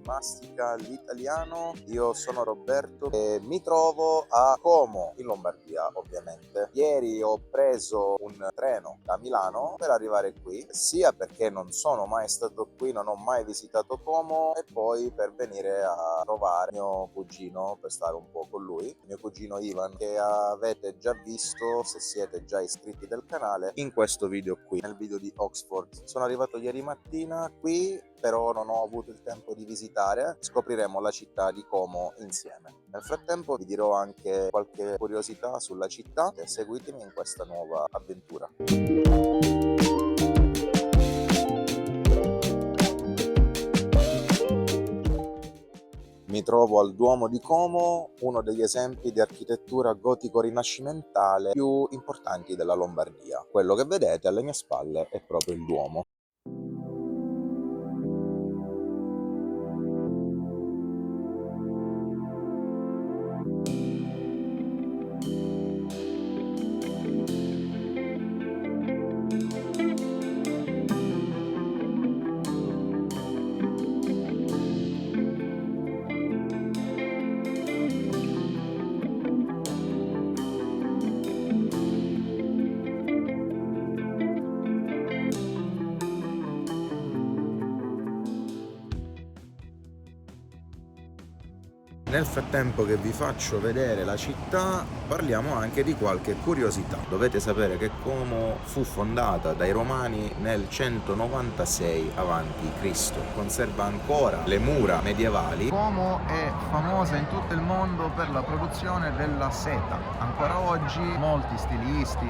mastica l'italiano. Io sono Roberto e mi trovo a Como, in Lombardia ovviamente. Ieri ho preso un treno da Milano per arrivare qui, sia perché non sono mai stato qui, non ho mai visitato Como, e poi per venire a trovare mio cugino per stare un po' con lui, mio cugino Ivan, che avete già visto se siete già iscritti del canale in questo video qui, nel video di Oxford. Sono arrivato ieri mattina qui, però non ho avuto il tempo di visitare. Scopriremo la città di Como insieme. Nel frattempo vi dirò anche qualche curiosità sulla città e seguitemi in questa nuova avventura. Mi trovo al Duomo di Como, uno degli esempi di architettura gotico-rinascimentale più importanti della Lombardia. Quello che vedete alle mie spalle è proprio il Duomo. Nel frattempo che vi faccio vedere la città, parliamo anche di qualche curiosità. Dovete sapere che Como fu fondata dai Romani nel 196 a.C. Conserva ancora le mura medievali. Como è famosa in tutto il mondo per la produzione della seta. Ancora oggi molti stilisti,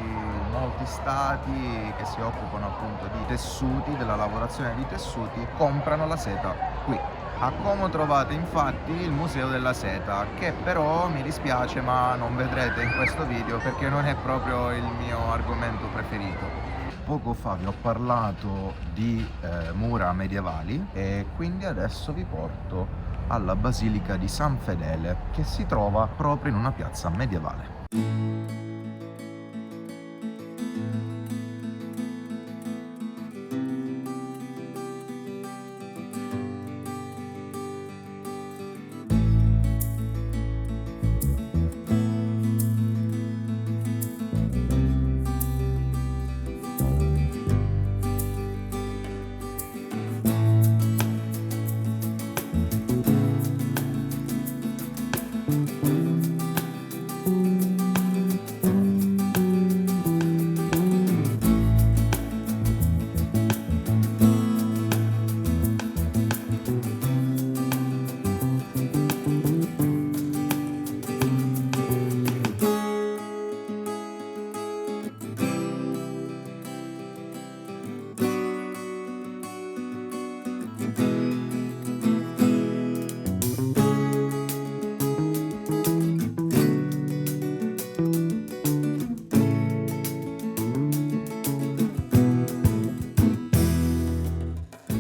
molti stati che si occupano appunto di tessuti, della lavorazione di tessuti, comprano la seta qui. A Como trovate infatti il Museo della Seta, che però mi dispiace ma non vedrete in questo video perché non è proprio il mio argomento preferito. Poco fa vi ho parlato di mura medievali e quindi adesso vi porto alla Basilica di San Fedele, che si trova proprio in una piazza medievale.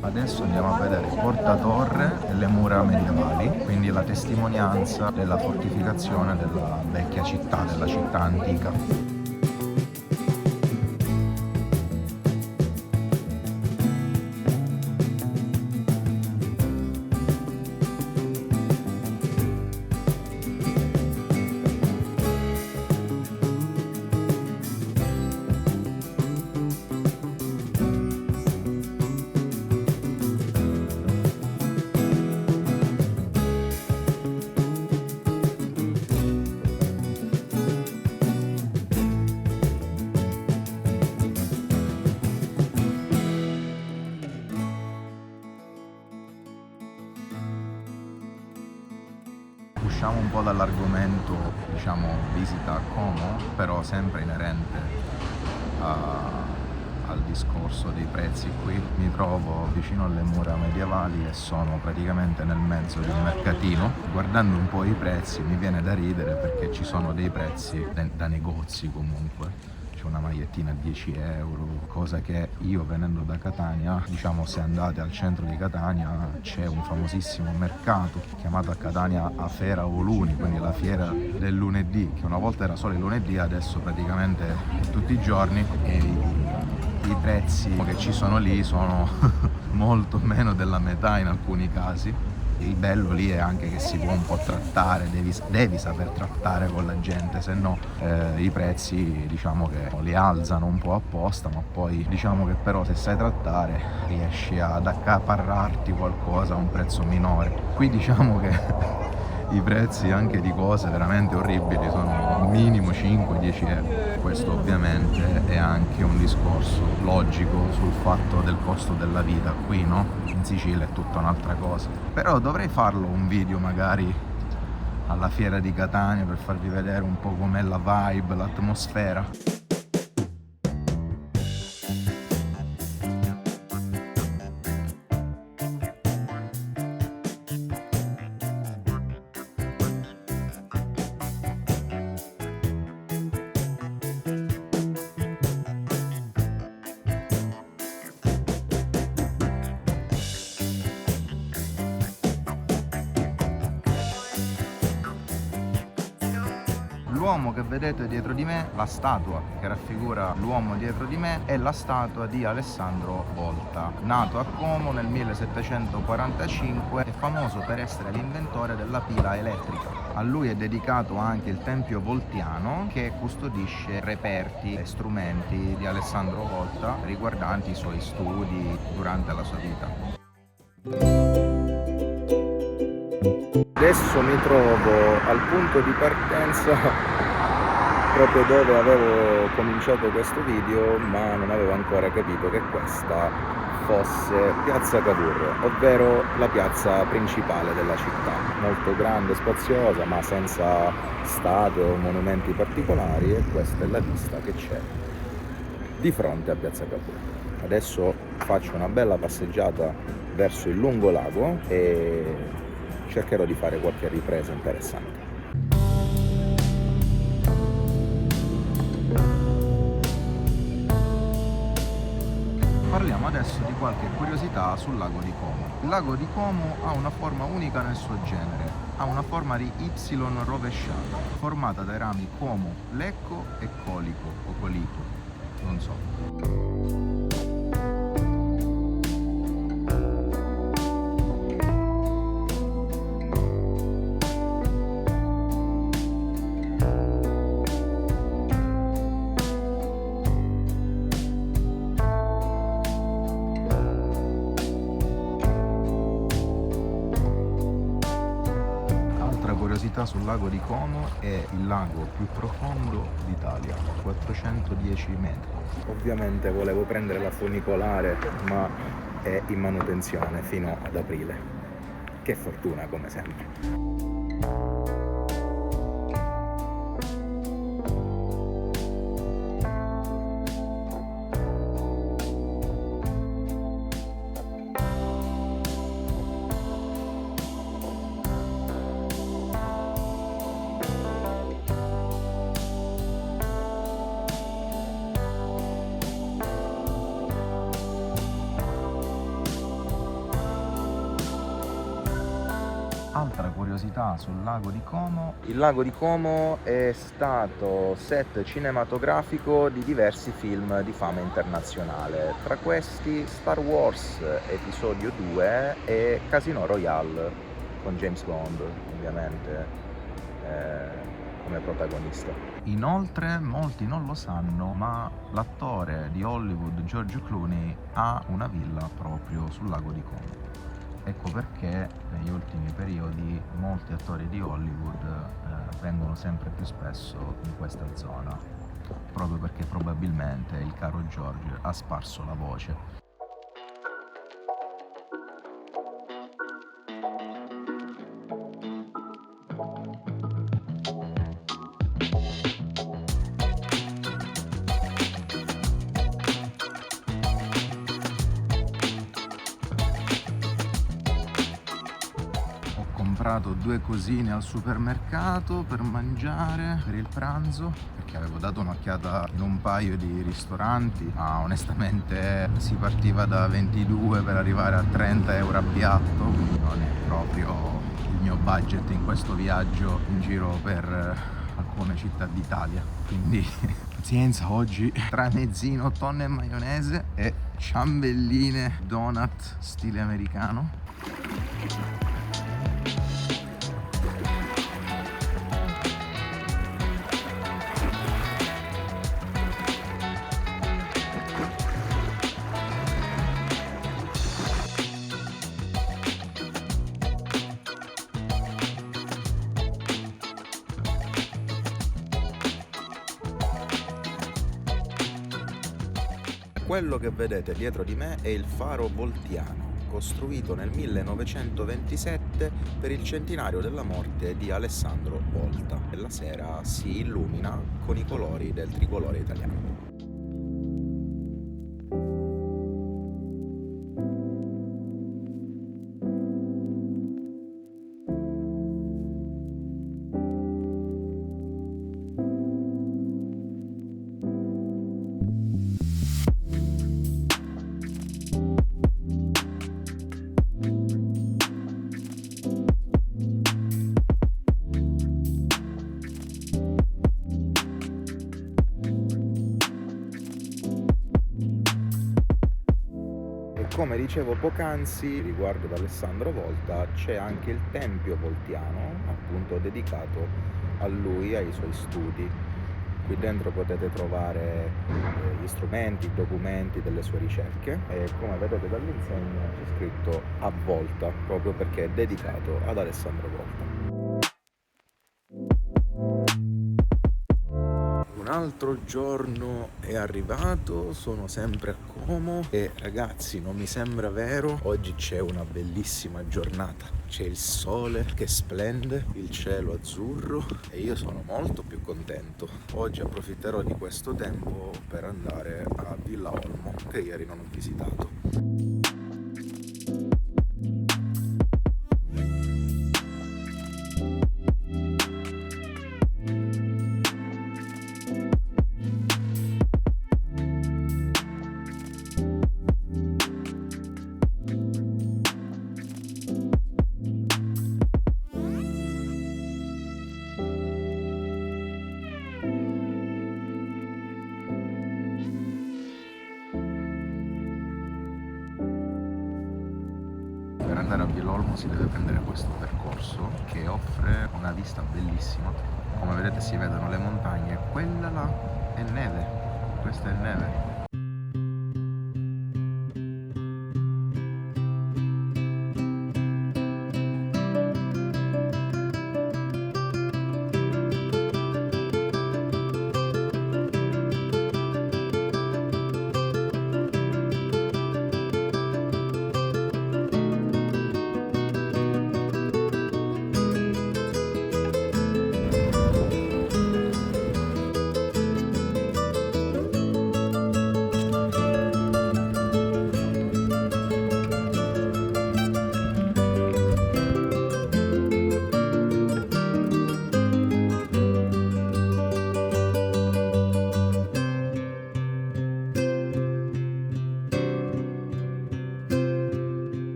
Adesso andiamo a vedere Porta Torre e le mura medievali, quindi la testimonianza della fortificazione della vecchia città, della città antica. Usciamo un po' dall'argomento, diciamo, visita a Como, però sempre inerente al discorso dei prezzi. Qui mi trovo vicino alle mura medievali e sono praticamente nel mezzo di un mercatino. Guardando un po' i prezzi mi viene da ridere perché ci sono dei prezzi da negozi comunque. C'è una magliettina a 10 euro, cosa che io venendo da Catania, diciamo, se andate al centro di Catania c'è un famosissimo mercato chiamato a Catania Afera Oluni, quindi la fiera del lunedì, che una volta era solo il lunedì, adesso praticamente tutti i giorni, e i prezzi che ci sono lì sono molto meno della metà in alcuni casi. Il bello lì è anche che si può un po' trattare, devi saper trattare con la gente, se no i prezzi diciamo che li alzano un po' apposta, ma poi diciamo che però se sai trattare riesci ad accaparrarti qualcosa a un prezzo minore. Qui diciamo che i prezzi anche di cose veramente orribili sono minimo 5-10 euro. Questo ovviamente è anche un discorso logico sul fatto del costo della vita qui, no? In Sicilia è tutta un'altra cosa. Però dovrei farlo un video magari alla fiera di Catania per farvi vedere un po' com'è la vibe, l'atmosfera. L'uomo che vedete dietro di me, la statua che raffigura l'uomo dietro di me, è la statua di Alessandro Volta, nato a Como nel 1745, è famoso per essere l'inventore della pila elettrica. A lui è dedicato anche il Tempio Voltiano, che custodisce reperti e strumenti di Alessandro Volta riguardanti i suoi studi durante la sua vita. Adesso mi trovo al punto di partenza proprio dove avevo cominciato questo video, ma non avevo ancora capito che questa fosse Piazza Cavour, ovvero la piazza principale della città, molto grande, spaziosa, ma senza statue o monumenti particolari, e questa è la vista che c'è di fronte a Piazza Cavour. Adesso faccio una bella passeggiata verso il lungolago e cercherò di fare qualche ripresa interessante. Parliamo adesso di qualche curiosità sul lago di Como. Il lago di Como ha una forma unica nel suo genere, ha una forma di Y rovesciata, formata dai rami Como, Lecco e Colico o Colico, non so. Sul lago di Como è il lago più profondo d'Italia, 410 metri. Ovviamente volevo prendere la funicolare, ma è in manutenzione fino ad aprile. Che fortuna, come sempre. Altra curiosità sul lago di Como. Il lago di Como è stato set cinematografico di diversi film di fama internazionale, tra questi Star Wars Episodio 2 e Casino Royale, con James Bond ovviamente come protagonista. Inoltre molti non lo sanno, ma l'attore di Hollywood George Clooney ha una villa proprio sul lago di Como. Ecco perché negli ultimi periodi molti attori di Hollywood vengono sempre più spesso in questa zona, proprio perché probabilmente il caro George ha sparso la voce. Ho comprato 2 cosine al supermercato per mangiare per il pranzo, perché avevo dato un'occhiata in un paio di ristoranti, ma onestamente si partiva da 22 per arrivare a 30 euro a piatto, quindi non è proprio il mio budget in questo viaggio in giro per alcune città d'Italia. Quindi pazienza, oggi tramezzino, tonno e maionese e ciambelline donut stile americano. Quello che vedete dietro di me è il faro Voltiano, costruito nel 1927 per il centenario della morte di Alessandro Volta. E la sera si illumina con i colori del tricolore italiano. Come dicevo poc'anzi, riguardo ad Alessandro Volta, c'è anche il Tempio Voltiano, appunto dedicato a lui, ai suoi studi. Qui dentro potete trovare gli strumenti, i documenti delle sue ricerche e come vedete dall'insegna c'è scritto a Volta, proprio perché è dedicato ad Alessandro Volta. Un altro giorno è arrivato, sono sempre a Como e ragazzi, non mi sembra vero, oggi c'è una bellissima giornata, c'è il sole che splende, il cielo azzurro e io sono molto più contento. Oggi approfitterò di questo tempo per andare a Villa Olmo che ieri non ho visitato. Per andare a Villa Olmo si deve prendere questo percorso che offre una vista bellissima. Come vedete si vedono le montagne, quella là è neve, questa è neve.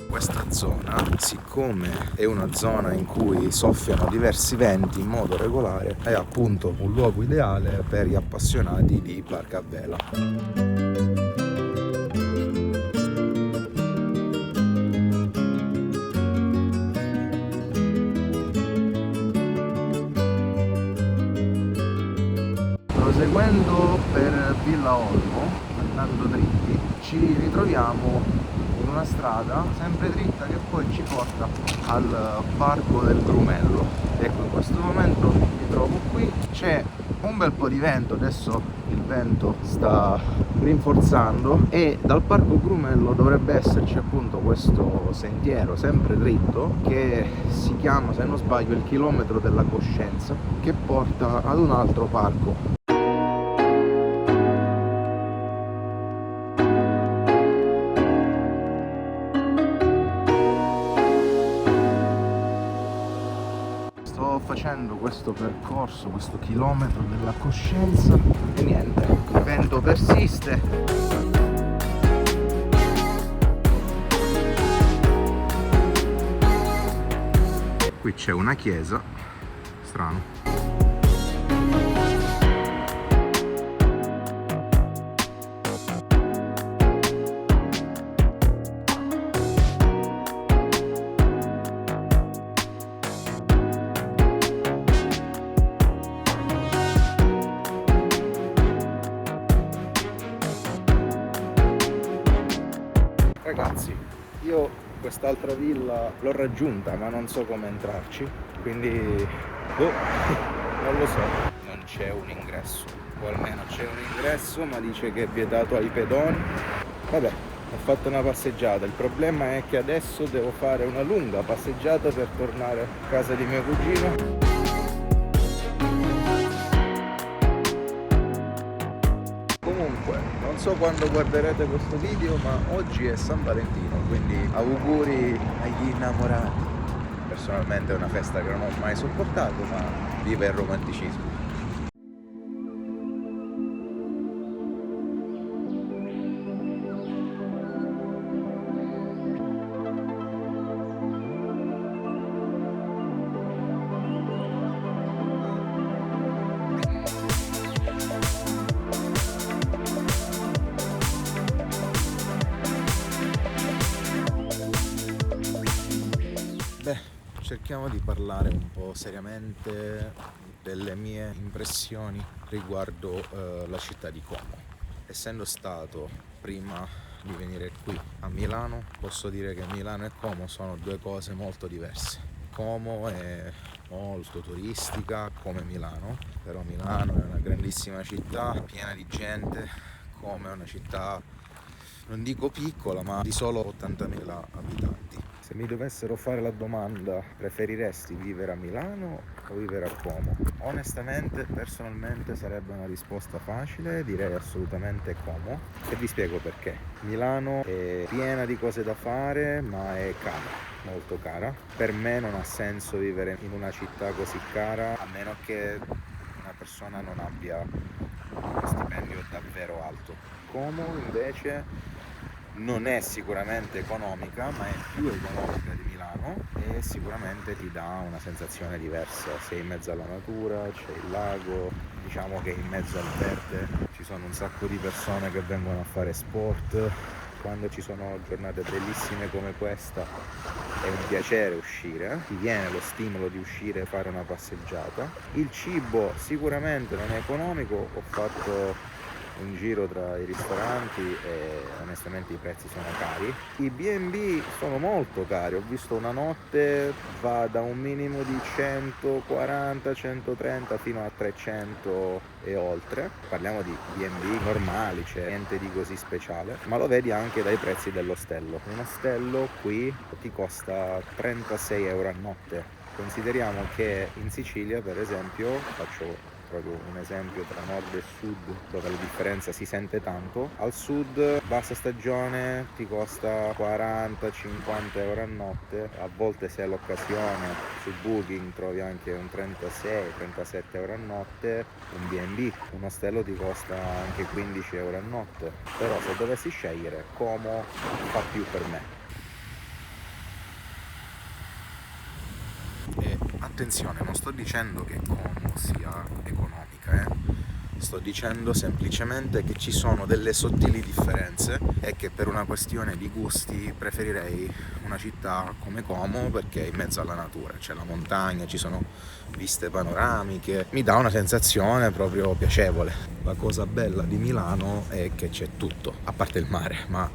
Questa zona, siccome è una zona in cui soffiano diversi venti in modo regolare, è appunto un luogo ideale per gli appassionati di barca a vela. Proseguendo per Villa Olmo, andando dritti, ci ritroviamo in una strada sempre dritta che poi ci porta al parco del Grumello. Ecco, in questo momento mi trovo qui, c'è un bel po' di vento, adesso il vento sta rinforzando e dal parco Grumello dovrebbe esserci appunto questo sentiero sempre dritto che si chiama, se non sbaglio, il chilometro della coscienza, che porta ad un altro parco. Sto facendo questo percorso, questo chilometro della coscienza e niente, il vento persiste. Qui c'è una chiesa, strano. Ragazzi, Io quest'altra villa l'ho raggiunta, ma non so come entrarci, quindi non lo so. Non c'è un ingresso, o almeno c'è un ingresso, ma dice che è vietato ai pedoni. Vabbè, ho fatto una passeggiata, il problema è che adesso devo fare una lunga passeggiata per tornare a casa di mio cugino. Comunque, non so quando guarderete questo video, ma oggi è San Valentino, quindi auguri agli innamorati. Personalmente è una festa che non ho mai sopportato, ma viva il romanticismo. Beh, cerchiamo di parlare un po' seriamente delle mie impressioni riguardo la città di Como. Essendo stato prima di venire qui a Milano, posso dire che Milano e Como sono due cose molto diverse. Como è molto turistica come Milano, però Milano è una grandissima città piena di gente. Como è una città, non dico piccola, ma di solo 80.000 abitanti. Se mi dovessero fare la domanda, preferiresti vivere a Milano o vivere a Como? Onestamente, personalmente sarebbe una risposta facile, direi assolutamente Como, e vi spiego perché. Milano è piena di cose da fare, ma è cara, molto cara. Per me non ha senso vivere in una città così cara, a meno che una persona non abbia uno stipendio davvero alto. Como invece non è sicuramente economica, ma è più economica di Milano e sicuramente ti dà una sensazione diversa. Sei in mezzo alla natura, c'è il lago, diciamo che in mezzo al verde ci sono un sacco di persone che vengono a fare sport. Quando ci sono giornate bellissime come questa è un piacere uscire, ti viene lo stimolo di uscire e fare una passeggiata. Il cibo sicuramente non è economico, ho fatto un giro tra i ristoranti e onestamente i prezzi sono cari. I B&B sono molto cari, ho visto una notte va da un minimo di 140, 130 fino a 300 e oltre. Parliamo di B&B normali, c'è niente di così speciale, ma lo vedi anche dai prezzi dell'ostello. Un ostello qui ti costa 36 euro a notte. Consideriamo che in Sicilia, per esempio, faccio proprio un esempio tra nord e sud dove la differenza si sente tanto. Al sud bassa stagione ti costa 40-50 euro a notte, a volte se è l'occasione su Booking trovi anche un 36-37 euro a notte. Un B&B, un ostello ti costa anche 15 euro a notte, però se dovessi scegliere Como fa più per me. E attenzione, non sto dicendo che Como sia economica, sto dicendo semplicemente che ci sono delle sottili differenze e che per una questione di gusti preferirei una città come Como perché è in mezzo alla natura, c'è la montagna, ci sono viste panoramiche, mi dà una sensazione proprio piacevole. La cosa bella di Milano è che c'è tutto, a parte il mare, ma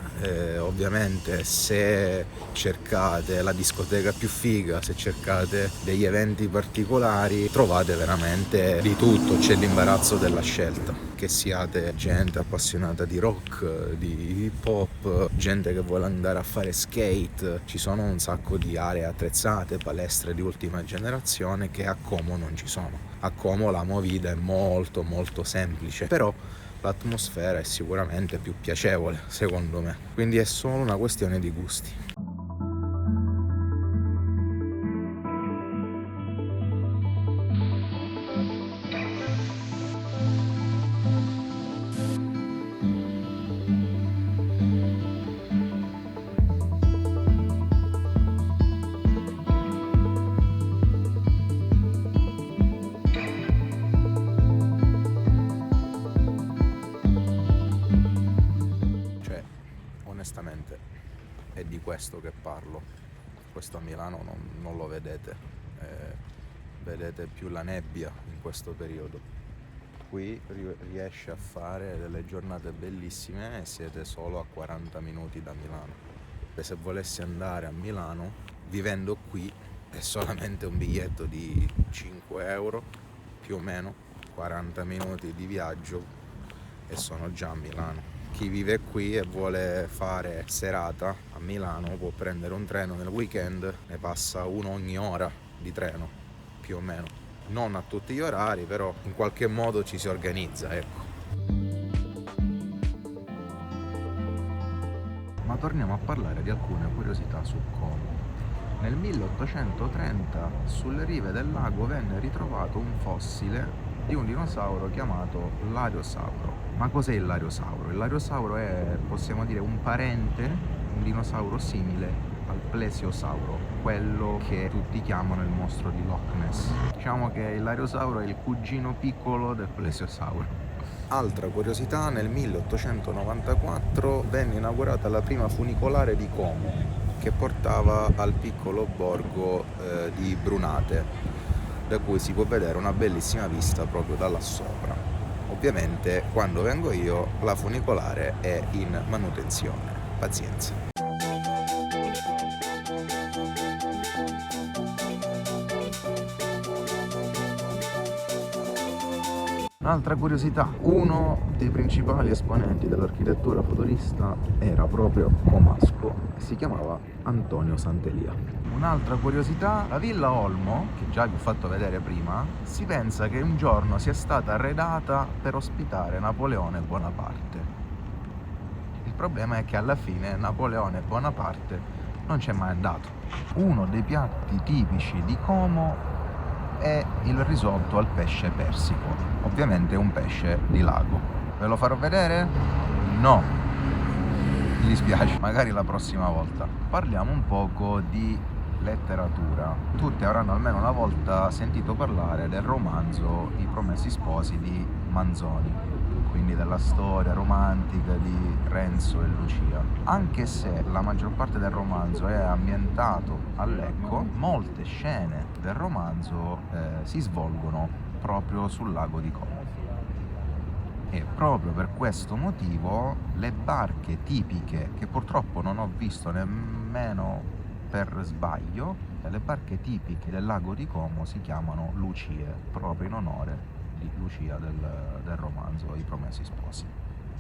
ovviamente se cercate la discoteca più figa, se cercate degli eventi particolari, trovate veramente di tutto, c'è l'imbarazzo della scelta, che siate gente appassionata di rock, di hip hop, gente che vuole andare a fare skate, ci sono un sacco di aree attrezzate, palestre di ultima generazione che a Como non ci sono. A Como la movida è molto molto semplice, però l'atmosfera è sicuramente più piacevole secondo me, quindi è solo una questione di gusti. Onestamente è di questo che parlo. Questo a Milano non lo vedete, vedete più la nebbia in questo periodo. Qui riesce a fare delle giornate bellissime e siete solo a 40 minuti da Milano. Se volessi andare a Milano, vivendo qui, è solamente un biglietto di 5 euro, più o meno, 40 minuti di viaggio e sono già a Milano. Chi vive qui e vuole fare serata a Milano può prendere un treno nel weekend, ne passa uno ogni ora di treno, più o meno. Non a tutti gli orari, però in qualche modo ci si organizza, ecco. Ma torniamo a parlare di alcune curiosità su Como. Nel 1830 sulle rive del lago venne ritrovato un fossile di un dinosauro chiamato Lariosauro. Ma cos'è il Lariosauro? Il Lariosauro è, possiamo dire, un parente, un dinosauro simile al Plesiosauro, quello che tutti chiamano il mostro di Loch Ness. Diciamo che il Lariosauro è il cugino piccolo del Plesiosauro. Altra curiosità, nel 1894 venne inaugurata la prima funicolare di Como, che portava al piccolo borgo di Brunate, da cui si può vedere una bellissima vista proprio da là sopra. Ovviamente quando vengo io la funicolare è in manutenzione, pazienza. Un'altra curiosità, uno dei principali esponenti dell'architettura futurista era proprio comasco e si chiamava Antonio Sant'Elia. Un'altra curiosità, la Villa Olmo, che già vi ho fatto vedere prima, si pensa che un giorno sia stata arredata per ospitare Napoleone Bonaparte. Il problema è che alla fine Napoleone Bonaparte non c'è mai andato. Uno dei piatti tipici di Como è il risotto al pesce persico. Ovviamente è un pesce di lago. Ve lo farò vedere? No, mi dispiace, magari la prossima volta. Parliamo un poco di letteratura. Tutti avranno almeno una volta sentito parlare del romanzo I Promessi Sposi di Manzoni, quindi della storia romantica di Renzo e Lucia. Anche se la maggior parte del romanzo è ambientato a Lecco, molte scene del romanzo si svolgono proprio sul lago di Como. E proprio per questo motivo le barche tipiche, che purtroppo non ho visto nemmeno per sbaglio, le barche tipiche del lago di Como si chiamano Lucie, proprio in onore di Lucia del romanzo I Promessi Sposi.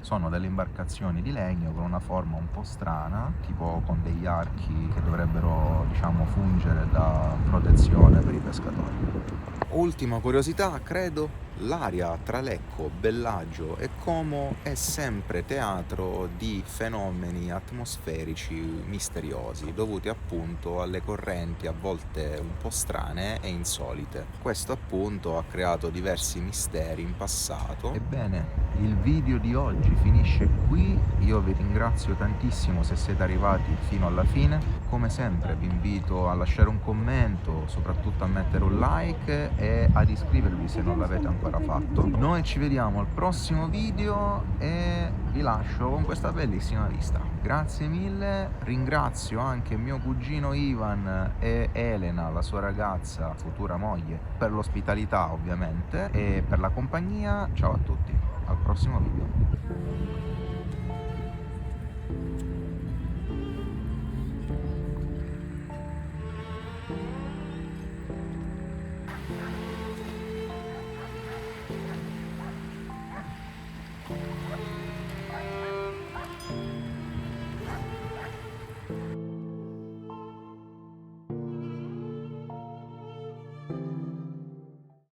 Sono delle imbarcazioni di legno con una forma un po' strana, tipo con degli archi che dovrebbero, diciamo, fungere da protezione per i pescatori. Ultima curiosità, credo, l'area tra Lecco, Bellagio e Como è sempre teatro di fenomeni atmosferici misteriosi, dovuti appunto alle correnti a volte un po' strane e insolite. Questo appunto ha creato diversi misteri in passato. Ebbene, il video di oggi finisce qui, io vi ringrazio tantissimo se siete arrivati fino alla fine. Come sempre vi invito a lasciare un commento, soprattutto a mettere un like e ad iscrivervi se non l'avete ancora fatto. Noi ci vediamo al prossimo video e vi lascio con questa bellissima vista. Grazie mille, ringrazio anche mio cugino Ivan e Elena, la sua ragazza, futura moglie, per l'ospitalità ovviamente e per la compagnia. Ciao a tutti, al prossimo video.